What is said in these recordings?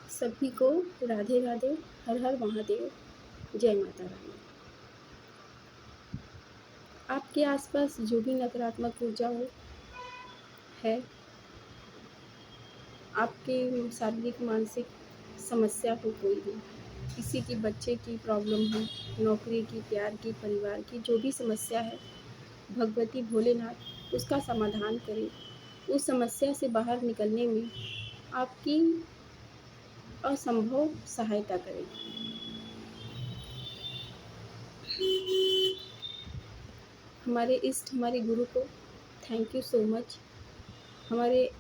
सभी को राधे राधे, हर हर महादेव, जय माता रानी। आपके आसपास जो भी नकारात्मक ऊर्जा है, आपके शारीरिक मानसिक समस्या हो, कोई भी, किसी की बच्चे की प्रॉब्लम हो, नौकरी की, प्यार की, परिवार की, जो भी समस्या है, भगवती भोलेनाथ उसका समाधान करें। उस समस्या से बाहर निकलने में आपकी असंभव सहायता करें। हमारे इष्ट, हमारे गुरु को थैंक यू सो मच। हमारे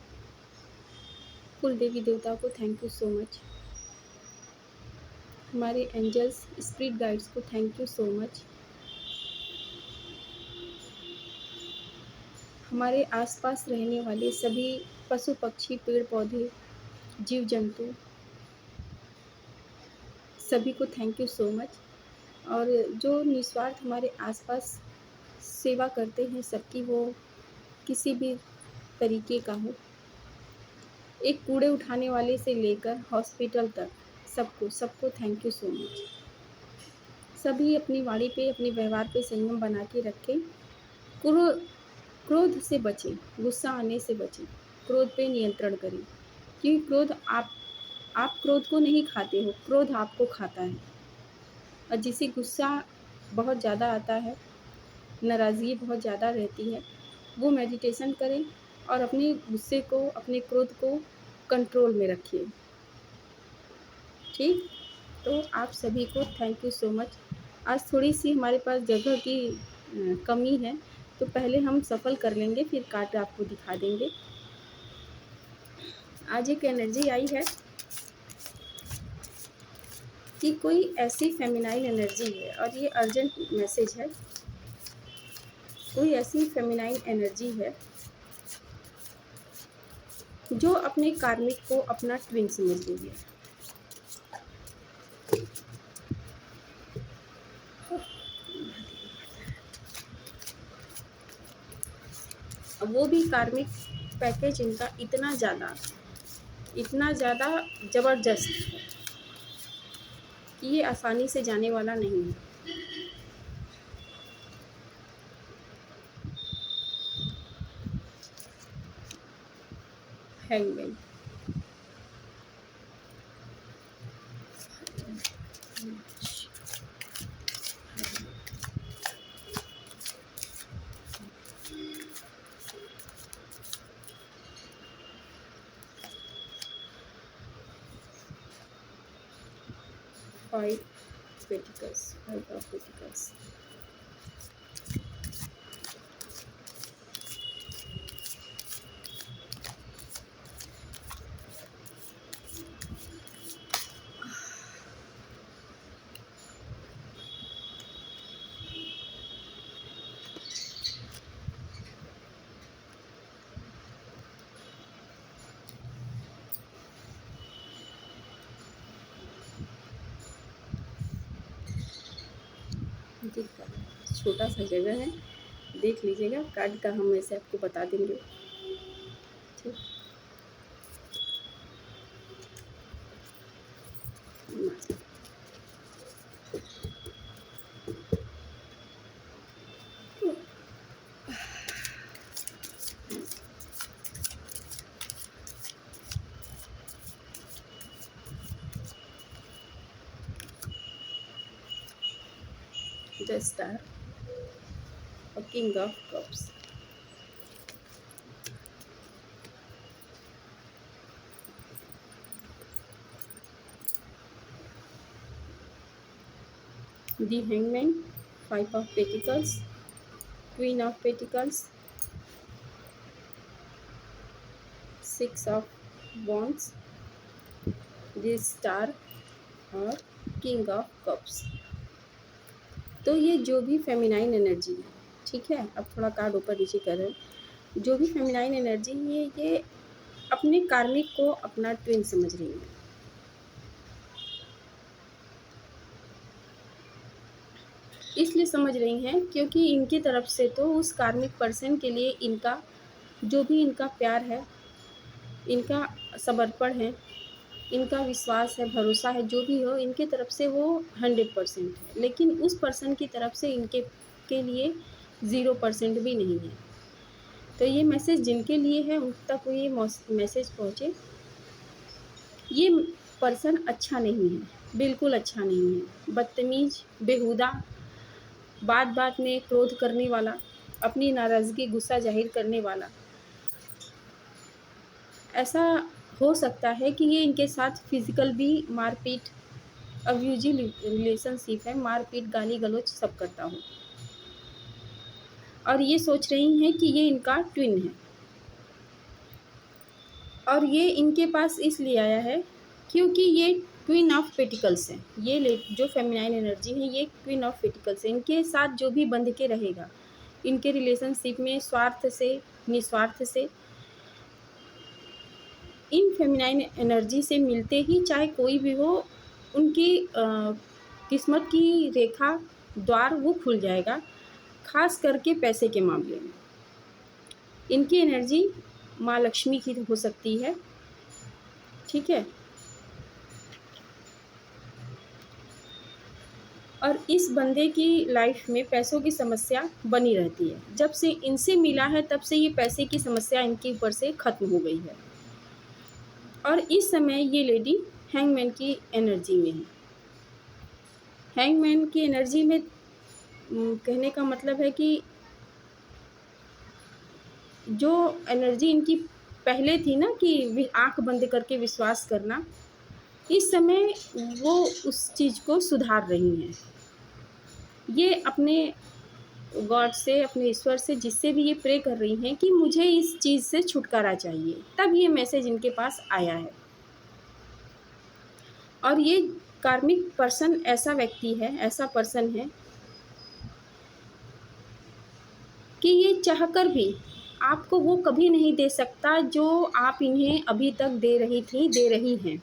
कुल देवी देवता को थैंक यू सो मच। हमारे एंजल्स, स्पिरिट गाइड्स को थैंक यू सो मच। हमारे आसपास रहने वाले सभी पशु पक्षी, पेड़ पौधे, जीव जंतु, सभी को थैंक यू सो मच। और जो निस्वार्थ हमारे आसपास सेवा करते हैं सबकी, वो किसी भी तरीके का हो, एक कूड़े उठाने वाले से लेकर हॉस्पिटल तक, सबको थैंक यू सो मच। सभी अपनी वाणी पे, अपने व्यवहार पे संयम बना के रखें। क्रोध से बचें, गुस्सा आने से बचें, क्रोध पे नियंत्रण करें, क्योंकि क्रोध आप क्रोध को नहीं खाते हो, क्रोध आपको खाता है। और जिसे गुस्सा बहुत ज़्यादा आता है, नाराज़गी बहुत ज़्यादा रहती है, वो मेडिटेशन करें और अपने गुस्से को, अपने क्रोध को कंट्रोल में रखिए। ठीक, तो आप सभी को थैंक यू सो मच। आज थोड़ी सी हमारे पास जगह की कमी है, तो पहले हम सफल कर लेंगे, फिर कार्ड आपको दिखा देंगे। आज एक एनर्जी आई है कि कोई ऐसी फेमिनाइन एनर्जी है, और ये अर्जेंट मैसेज है। कोई ऐसी फेमिनाइन एनर्जी है जो अपने कार्मिक को अपना ट्विन समझ रही है। वो भी कार्मिक पैकेज इनका इतना ज़्यादा ज़बरदस्त है कि ये आसानी से जाने वाला नहीं है। हैंगमैन, 5 पेटिकल्स, 5 ऑफ पेटिकल्स, छोटा सा जगह है, देख लीजिएगा। कार्ड का हम ऐसे आपको बता देंगे। ठीक, द स्टार और king of cups. The Hangman, 5 of Pentacles, Queen of Pentacles, 6 of Wands, The Star और King of Cups। तो ये जो भी फेमिनाइन एनर्जी है, ठीक है, अब थोड़ा कार्ड ऊपर नीचे कर रहे हैं। जो भी फेमिनाइन एनर्जी है, ये अपने कार्मिक को अपना ट्विन समझ रही है। इसलिए समझ रही हैं क्योंकि इनकी तरफ से तो उस कार्मिक पर्सन के लिए इनका जो भी इनका प्यार है, इनका समर्पण है, इनका विश्वास है, भरोसा है, जो भी हो इनके तरफ से वो 100% है, लेकिन उस पर्सन की तरफ से इनके के लिए 0% भी नहीं है। तो ये मैसेज जिनके लिए है उन तक ये मैसेज पहुँचे, ये पर्सन अच्छा नहीं है, बिल्कुल अच्छा नहीं है। बदतमीज़, बेहुदा, बात बात में क्रोध करने वाला, अपनी नाराज़गी गुस्सा ज़ाहिर करने वाला, ऐसा हो सकता है कि ये इनके साथ फिज़िकल भी मारपीट, अब्यूज़िव रिलेशनशिप है, मारपीट, गाली गलौज सब करता हो। और ये सोच रही हैं कि ये इनका ट्विन है, और ये इनके पास इसलिए आया है क्योंकि ये क्वीन ऑफ पेटिकल्स है। ये जो फेमिनाइन एनर्जी है ये क्वीन ऑफ पेटिकल्स है। इनके साथ जो भी बंध के रहेगा इनके रिलेशनशिप में, स्वार्थ से, निस्वार्थ से, इन फेमिनाइन एनर्जी से मिलते ही चाहे कोई भी हो, उनकी किस्मत की रेखा द्वार वो खुल जाएगा, खास करके पैसे के मामले में। इनकी एनर्जी माँ लक्ष्मी की हो सकती है, ठीक है। और इस बंदे की लाइफ में पैसों की समस्या बनी रहती है। जब से इनसे मिला है तब से ये पैसे की समस्या इनके ऊपर से ख़त्म हो गई है। और इस समय ये लेडी हैंगमैन की एनर्जी में है। हैंगमैन की एनर्जी में कहने का मतलब है कि जो एनर्जी इनकी पहले थी ना कि आँख बंद करके विश्वास करना, इस समय वो उस चीज़ को सुधार रही हैं। ये अपने गॉड से, अपने ईश्वर से, जिससे भी ये प्रे कर रही हैं कि मुझे इस चीज़ से छुटकारा चाहिए, तब ये मैसेज इनके पास आया है। और ये कार्मिक पर्सन ऐसा व्यक्ति है, ऐसा पर्सन है कि ये चाहकर भी आपको वो कभी नहीं दे सकता जो आप इन्हें अभी तक दे रही थी, दे रही हैं।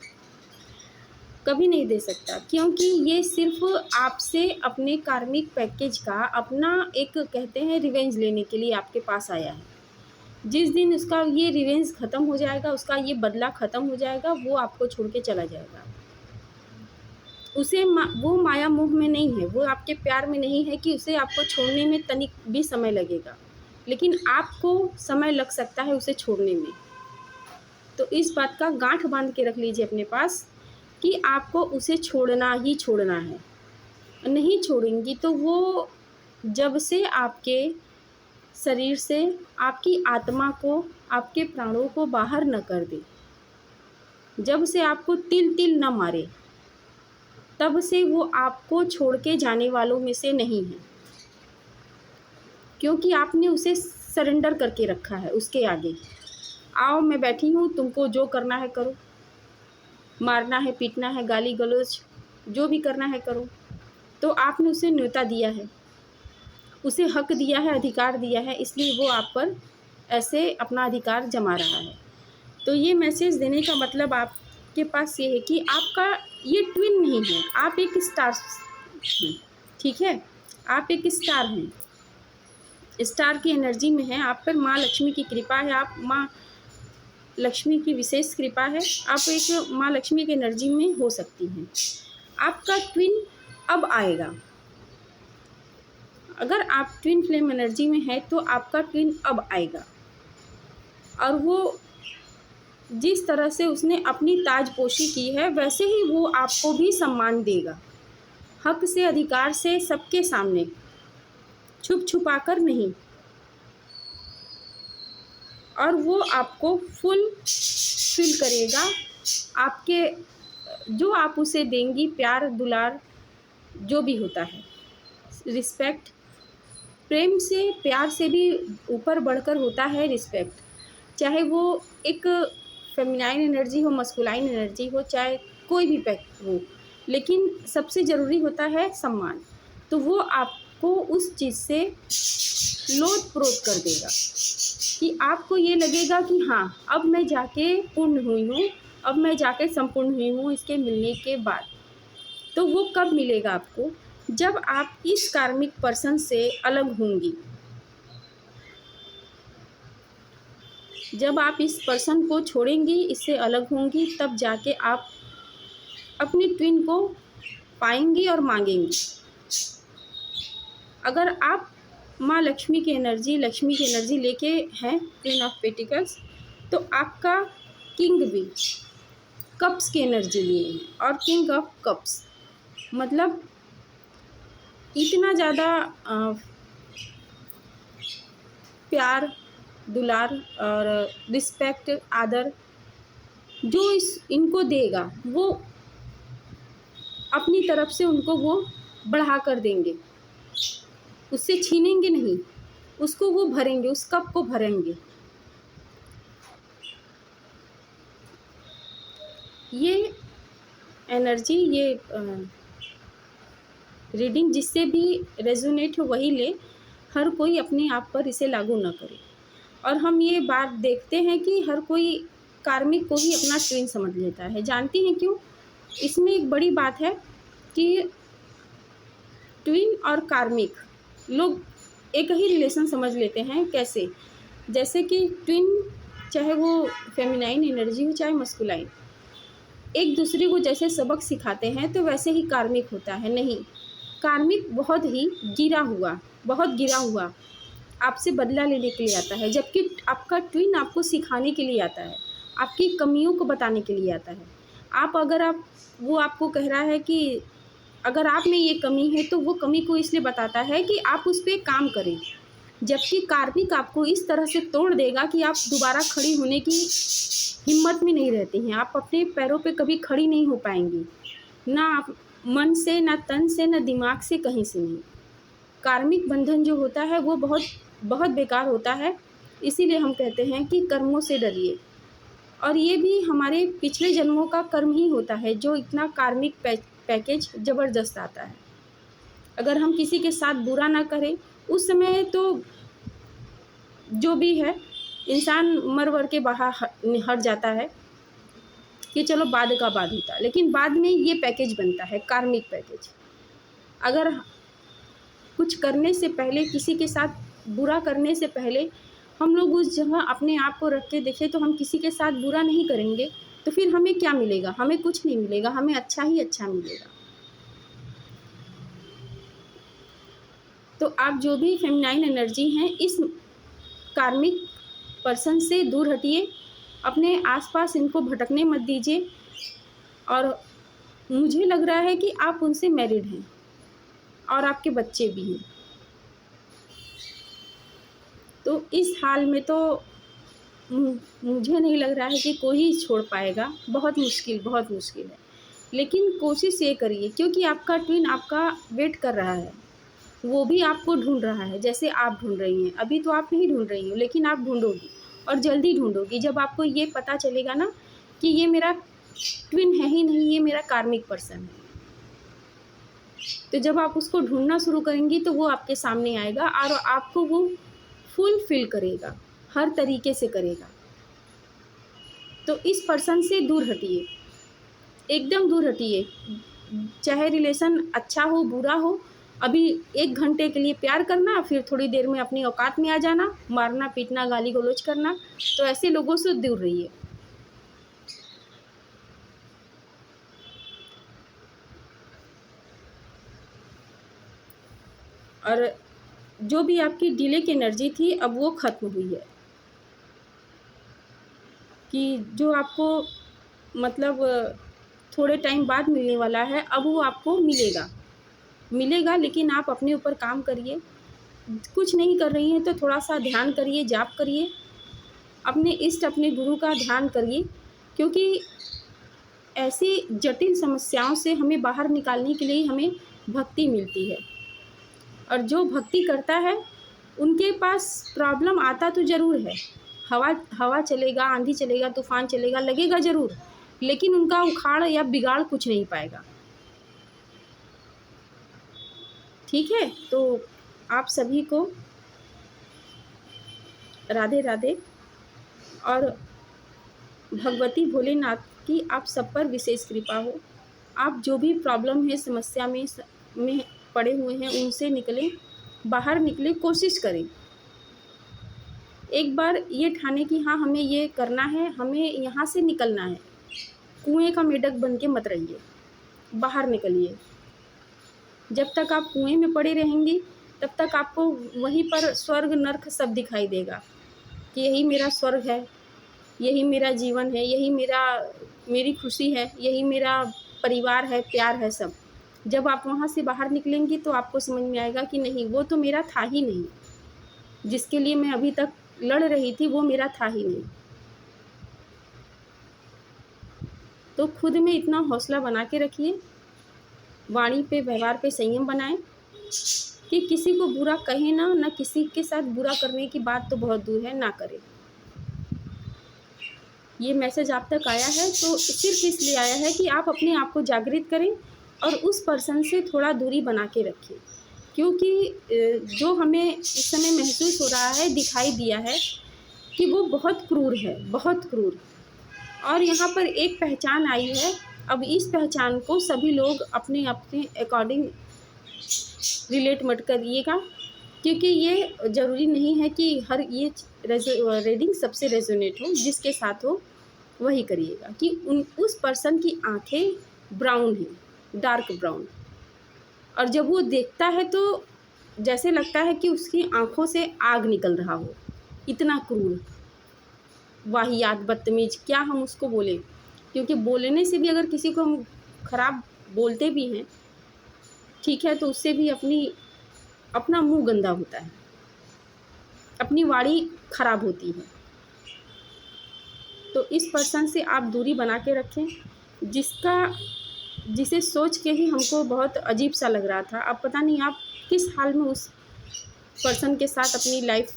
कभी नहीं दे सकता, क्योंकि ये सिर्फ़ आपसे अपने कार्मिक पैकेज का अपना एक कहते हैं रिवेंज लेने के लिए आपके पास आया है। जिस दिन उसका ये रिवेंज ख़त्म हो जाएगा, उसका ये बदला ख़त्म हो जाएगा, वो आपको छोड़ के चला जाएगा। उसे वो माया मोह में नहीं है, वो आपके प्यार में नहीं है कि उसे आपको छोड़ने में तनिक भी समय लगेगा, लेकिन आपको समय लग सकता है उसे छोड़ने में। तो इस बात का गांठ बांध के रख लीजिए अपने पास कि आपको उसे छोड़ना ही छोड़ना है। नहीं छोड़ेंगी तो वो जब से आपके शरीर से आपकी आत्मा को, आपके प्राणों को बाहर न कर दे, जब से आपको तिल तिल न मारे, तब से वो आपको छोड़ के जाने वालों में से नहीं है, क्योंकि आपने उसे सरेंडर करके रखा है उसके आगे। आओ मैं बैठी हूँ, तुमको जो करना है करो, मारना है, पीटना है, गाली गलौज जो भी करना है करो। तो आपने उसे न्योता दिया है, उसे हक दिया है, अधिकार दिया है, इसलिए वो आप पर ऐसे अपना अधिकार जमा रहा है। तो ये मैसेज देने का मतलब आपके पास ये है कि आपका ये ट्विन नहीं है, आप एक स्टार हैं, ठीक है। आप एक स्टार हैं, स्टार की एनर्जी में हैं। आप पर माँ लक्ष्मी की कृपा है, आप माँ लक्ष्मी की विशेष कृपा है, आप एक माँ लक्ष्मी की एनर्जी में हो सकती हैं। आपका ट्विन अब आएगा। अगर आप ट्विन फ्लेम एनर्जी में है तो आपका ट्विन अब आएगा, और वो जिस तरह से उसने अपनी ताजपोशी की है वैसे ही वो आपको भी सम्मान देगा, हक से, अधिकार से, सबके सामने, छुप छुपा कर नहीं। और वो आपको फुल फिल करेगा, आपके जो आप उसे देंगी, प्यार दुलार जो भी होता है, रिस्पेक्ट, प्रेम से, प्यार से भी ऊपर बढ़कर होता है रिस्पेक्ट। चाहे वो एक फेमिनाइन एनर्जी हो, मस्कुलाइन एनर्जी हो, चाहे कोई भी पैक हो, लेकिन सबसे ज़रूरी होता है सम्मान। तो वो आपको उस चीज़ से लोट-पोट कर देगा कि आपको ये लगेगा कि हाँ, अब मैं जाके पूर्ण हुई हूँ, अब मैं जाके संपूर्ण हुई हूँ इसके मिलने के बाद। तो वो कब मिलेगा आपको? जब आप इस कार्मिक पर्सन से अलग होंगी। जब आप इस पर्सन को छोड़ेंगी, इससे अलग होंगी, तब जाके आप अपनी ट्विन को पाएंगी और मांगेंगी। अगर आप माँ लक्ष्मी की एनर्जी लेके हैं क्वीन ऑफ पेटिकल्स, तो आपका किंग भी कप्स की एनर्जी लिए है। और किंग ऑफ कप्स मतलब इतना ज़्यादा प्यार, दुलार और रिस्पेक्ट, आदर जो इनको देगा, वो अपनी तरफ से उनको वो बढ़ा कर देंगे, उससे छीनेंगे नहीं, उसको वो भरेंगे, उस कप को भरेंगे। ये एनर्जी, ये रीडिंग जिससे भी रेजोनेट हो वही ले, हर कोई अपने आप पर इसे लागू ना करे। और हम ये बात देखते हैं कि हर कोई कार्मिक को ही अपना ट्विन समझ लेता है। जानती हैं क्यों? इसमें एक बड़ी बात है कि ट्विन और कार्मिक लोग एक ही रिलेशन समझ लेते हैं। कैसे? जैसे कि ट्विन, चाहे वो फेमिनाइन एनर्जी हो चाहे मस्कुलाइन, एक दूसरे को जैसे सबक सिखाते हैं तो वैसे ही कार्मिक होता है। नहीं, कार्मिक बहुत ही गिरा हुआ आपसे बदला लेने के लिए आता है, जबकि आपका ट्विन आपको सिखाने के लिए आता है, आपकी कमियों को बताने के लिए आता है। वो आपको कह रहा है कि अगर आप में ये कमी है तो वो कमी को इसलिए बताता है कि आप उस पर काम करें। जबकि कार्मिक आपको इस तरह से तोड़ देगा कि आप दोबारा खड़ी होने की हिम्मत में नहीं रहती हैं। आप अपने पैरों पे कभी खड़ी नहीं हो पाएंगी, ना आप मन से, ना तन से, ना दिमाग से, कहीं से नहीं। कार्मिक बंधन जो होता है वो बहुत बहुत बेकार होता है। इसीलिए हम कहते हैं कि कर्मों से डरिए। और ये भी हमारे पिछले जन्मों का कर्म ही होता है जो इतना कार्मिक पैकेज ज़बरदस्त आता है। अगर हम किसी के साथ बुरा ना करें उस समय तो जो भी है इंसान मर वर के बाहर हट जाता है कि चलो बाद का बाद होता है, लेकिन बाद में ये पैकेज बनता है, कार्मिक पैकेज। अगर कुछ करने से पहले, किसी के साथ बुरा करने से पहले हम लोग उस जगह अपने आप को रख के देखें तो हम किसी के साथ बुरा नहीं करेंगे, तो फिर हमें क्या मिलेगा? हमें कुछ नहीं मिलेगा, हमें अच्छा ही अच्छा मिलेगा। तो आप जो भी फेमिनाइन एनर्जी हैं, इस कार्मिक पर्सन से दूर हटिए, अपने आसपास इनको भटकने मत दीजिए। और मुझे लग रहा है कि आप उनसे मैरिड हैं और आपके बच्चे भी हैं। तो इस हाल में तो मुझे नहीं लग रहा है कि कोई छोड़ पाएगा, बहुत मुश्किल है। लेकिन कोशिश ये करिए, क्योंकि आपका ट्विन आपका वेट कर रहा है, वो भी आपको ढूंढ रहा है जैसे आप ढूंढ रही हैं। अभी तो आप नहीं ढूंढ रही हो, लेकिन आप ढूंढोगी और जल्दी ढूंढोगी। जब आपको ये पता चलेगा ना कि ये मेरा ट्विन है ही नहीं, ये मेरा कार्मिक पर्सन है, तो जब आप उसको ढूंढना शुरू करेंगी तो वो आपके सामने आएगा और आपको वो फुलफिल करेगा, हर तरीके से करेगा। तो इस पर्सन से दूर हटिए, एकदम दूर हटिए। चाहे रिलेशन अच्छा हो बुरा हो, अभी 1 घंटे के लिए प्यार करना, फिर थोड़ी देर में अपनी औकात में आ जाना, मारना पीटना गाली गलौज करना, तो ऐसे लोगों से दूर रहिए। और जो भी आपकी डिले की एनर्जी थी अब वो ख़त्म हुई है, कि जो आपको मतलब थोड़े टाइम बाद मिलने वाला है, अब वो आपको मिलेगा। लेकिन आप अपने ऊपर काम करिए। कुछ नहीं कर रही हैं तो थोड़ा सा ध्यान करिए, जाप करिए, अपने इष्ट अपने गुरु का ध्यान करिए, क्योंकि ऐसी जटिल समस्याओं से हमें बाहर निकालने के लिए हमें भक्ति मिलती है। और जो भक्ति करता है उनके पास प्रॉब्लम आता तो ज़रूर है, हवा चलेगा, आंधी चलेगा, तूफान चलेगा, लगेगा ज़रूर, लेकिन उनका उखाड़ या बिगाड़ कुछ नहीं पाएगा। ठीक है, तो आप सभी को राधे राधे, और भगवती भोलेनाथ की आप सब पर विशेष कृपा हो। आप जो भी प्रॉब्लम है, समस्या में पड़े हुए हैं, उनसे निकलें, बाहर निकलें, कोशिश करें। एक बार ये ठाने कि हाँ हमें ये करना है, हमें यहाँ से निकलना है। कुएँ का मेढक बन के मत रहिए, बाहर निकलिए। जब तक आप कुएँ में पड़े रहेंगी तब तक आपको वहीं पर स्वर्ग नर्क सब दिखाई देगा कि यही मेरा स्वर्ग है, यही मेरा जीवन है, यही मेरी खुशी है, यही मेरा परिवार है, प्यार है सब। जब आप वहाँ से बाहर निकलेंगी तो आपको समझ में आएगा कि नहीं, वो तो मेरा था ही नहीं। जिसके लिए मैं अभी तक लड़ रही थी वो मेरा था ही नहीं। तो खुद में इतना हौसला बना के रखिए, वाणी पे व्यवहार पे संयम बनाएं कि किसी को बुरा कहें ना किसी के साथ बुरा करने की बात तो बहुत दूर है, ना करें। ये मैसेज आप तक आया है तो सिर्फ इसलिए आया है कि आप अपने आप को जागृत करें और उस पर्सन से थोड़ा दूरी बना के रखें, क्योंकि जो हमें इस समय महसूस हो रहा है, दिखाई दिया है कि वो बहुत क्रूर है, बहुत क्रूर। और यहाँ पर एक पहचान आई है। अब इस पहचान को सभी लोग अपने अपने अकॉर्डिंग रिलेट मत करिएगा, क्योंकि ये ज़रूरी नहीं है कि हर ये रीडिंग सबसे रेजोनेट हो। जिसके साथ हो वही करिएगा कि उस पर्सन की आंखें ब्राउन हैं, डार्क ब्राउन, और जब वो देखता है तो जैसे लगता है कि उसकी आंखों से आग निकल रहा हो। इतना क्रूर, वाहियात, बदतमीज, क्या हम उसको बोलें, क्योंकि बोलने से भी अगर किसी को हम खराब बोलते भी हैं, ठीक है, तो उससे भी अपना मुंह गंदा होता है, अपनी वाणी खराब होती है। तो इस पर्सन से आप दूरी बना के रखें, जिसे सोच के ही हमको बहुत अजीब सा लग रहा था। अब पता नहीं आप किस हाल में उस पर्सन के साथ अपनी लाइफ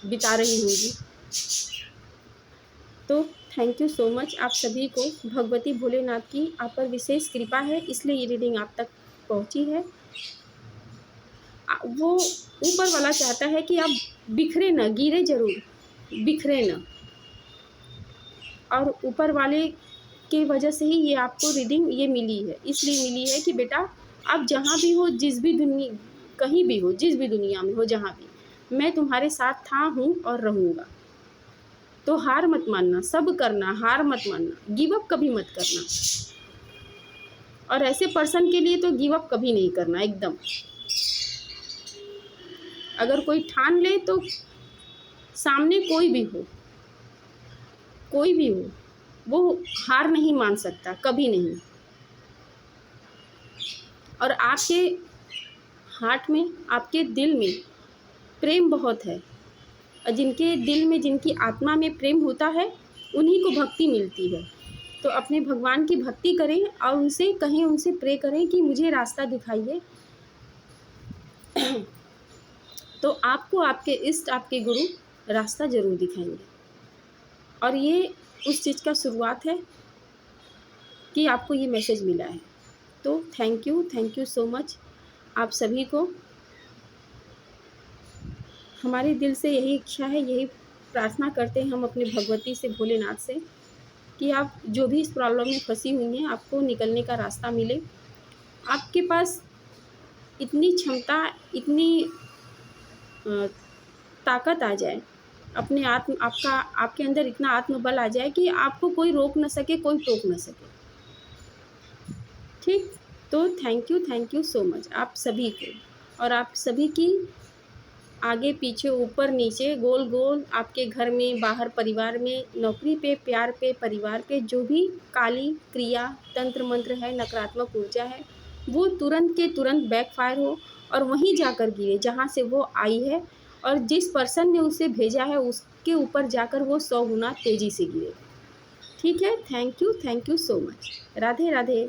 बिता रही होंगी। तो थैंक यू सो मच आप सभी को। भगवती भोलेनाथ की आप पर विशेष कृपा है, इसलिए ये रीडिंग आप तक पहुंची है। वो ऊपर वाला चाहता है कि आप बिखरे ना, गिरे जरूर, बिखरे ना। और ऊपर वाले की वजह से ही ये आपको रीडिंग ये मिली है, इसलिए मिली है कि बेटा आप जहाँ भी हो, कहीं भी हो, जिस भी दुनिया में हो, जहाँ भी, मैं तुम्हारे साथ था, हूँ और रहूँगा। तो हार मत मानना, सब करना, हार मत मानना, गिव अप कभी मत करना। और ऐसे पर्सन के लिए तो गिव अप कभी नहीं करना एकदम। अगर कोई ठान ले तो सामने कोई भी हो, वो हार नहीं मान सकता, कभी नहीं। और आपके हार्ट में, आपके दिल में प्रेम बहुत है, और जिनके दिल में, जिनकी आत्मा में प्रेम होता है, उन्हीं को भक्ति मिलती है। तो अपने भगवान की भक्ति करें और उनसे कहें, उनसे प्रे करें कि मुझे रास्ता दिखाइए। तो आपको आपके इष्ट, आपके गुरु रास्ता ज़रूर दिखाएंगे। और ये उस चीज़ का शुरुआत है कि आपको ये मैसेज मिला है। तो थैंक यू सो मच आप सभी को। हमारे दिल से यही इच्छा है, यही प्रार्थना करते हैं हम अपने भगवती से, भोलेनाथ से, कि आप जो भी इस प्रॉब्लम में फंसी हुई हैं, आपको निकलने का रास्ता मिले। आपके पास इतनी क्षमता, इतनी ताकत आ जाए, आपके अंदर इतना आत्मबल आ जाए कि आपको कोई रोक न सके, कोई टोक न सके। ठीक, तो थैंक यू सो मच आप सभी को। और आप सभी की आगे पीछे, ऊपर नीचे, गोल गोल, आपके घर में, बाहर, परिवार में, नौकरी पे, प्यार पे, परिवार पे, जो भी काली क्रिया, तंत्र मंत्र है, नकारात्मक ऊर्जा है, वो तुरंत के तुरंत बैकफायर हो और वहीं जाकर गिरे जहाँ से वो आई है, और जिस पर्सन ने उसे भेजा है उसके ऊपर जाकर वो 100 गुना तेज़ी से गिरे। ठीक है, thank you so much. Radhe Radhe.